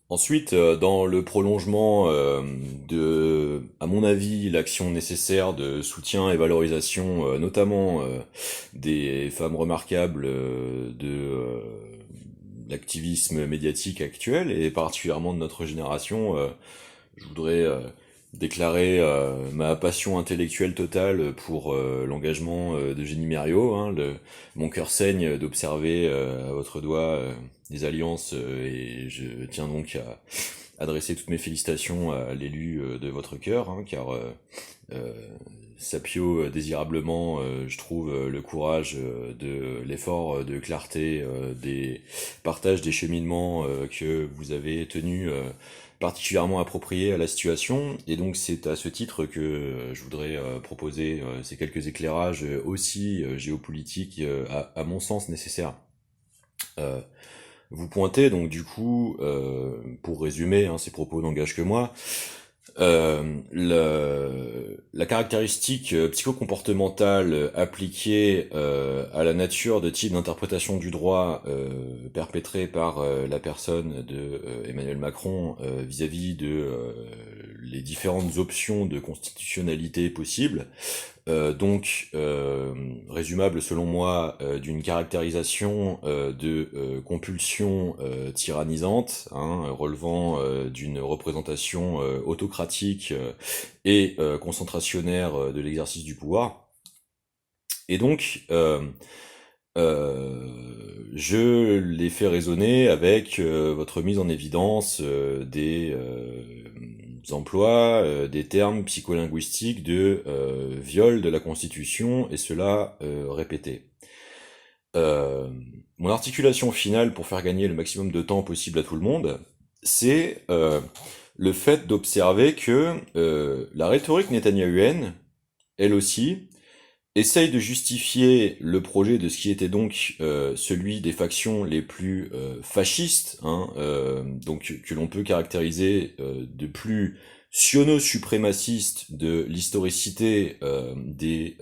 Ensuite, dans le prolongement à mon avis, l'action nécessaire de soutien et valorisation, notamment des femmes remarquables l'activisme médiatique actuel, et particulièrement de notre génération, je voudrais déclarer ma passion intellectuelle totale pour l'engagement d'Eugénie Mériot. Mon cœur saigne d'observer à votre doigt des alliances, et je tiens donc à adresser toutes mes félicitations à l'élu de votre cœur, car euh, sapio désirablement, je trouve le courage de l'effort de clarté, des partages des cheminements que vous avez tenus particulièrement appropriés à la situation, et donc c'est à ce titre que je voudrais proposer ces quelques éclairages aussi géopolitiques à mon sens nécessaires. Euh, Vous pointez donc du coup, pour résumer, ces propos n'engagent que moi, la caractéristique psychocomportementale appliquée à la nature de type d'interprétation du droit perpétrée par la personne de Emmanuel Macron vis-à-vis de les différentes options de constitutionnalité possibles, résumable selon moi d'une caractérisation de compulsion tyrannisante, relevant d'une représentation autocratique et concentrationnaire de l'exercice du pouvoir. Et donc, je l'ai fait résonner avec votre mise en évidence des emplois, des termes psycholinguistiques de viol de la Constitution, et cela répété. Euh, Mon articulation finale pour faire gagner le maximum de temps possible à tout le monde, c'est le fait d'observer que la rhétorique netanyahouenne, elle aussi, essaye de justifier le projet de ce qui était donc celui des factions les plus fascistes, donc que l'on peut caractériser de plus siono-suprémacistes de l'historicité des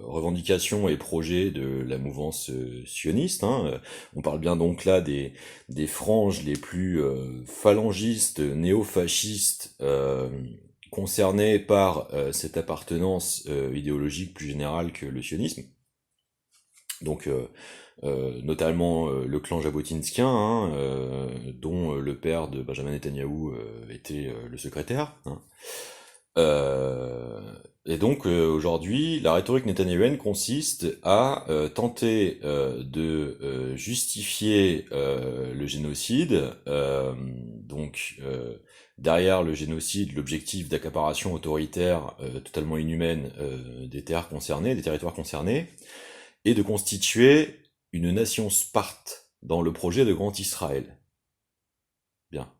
revendications et projets de la mouvance sioniste. On parle bien donc là des franges les plus phalangistes, néo-fascistes, concernés par cette appartenance idéologique plus générale que le sionisme. Donc, notamment le clan jabotinskien, dont le père de Benjamin Netanyahou était le secrétaire. Euh, et donc aujourd'hui, la rhétorique netanyahouenne consiste à tenter de justifier le génocide, derrière le génocide, l'objectif d'accaparation autoritaire totalement inhumaine des terres concernées, des territoires concernés, et de constituer une nation Sparte dans le projet de Grand Israël. Bien.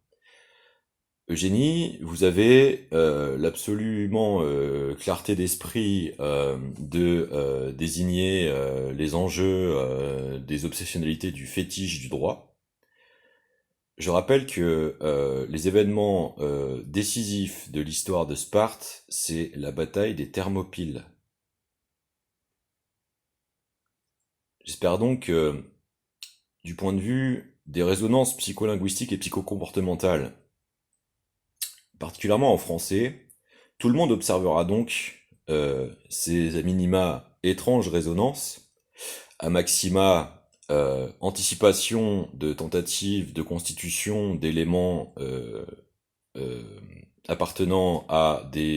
Eugénie, vous avez l'absolument clarté d'esprit de désigner les enjeux des obsessionnalités du fétiche du droit. Je rappelle que les événements décisifs de l'histoire de Sparte, c'est la bataille des Thermopyles. J'espère donc que, du point de vue des résonances psycholinguistiques et psychocomportementales, particulièrement en français, tout le monde observera donc ces à minima étranges résonances, à maxima anticipation de tentatives de constitution d'éléments euh, appartenant à des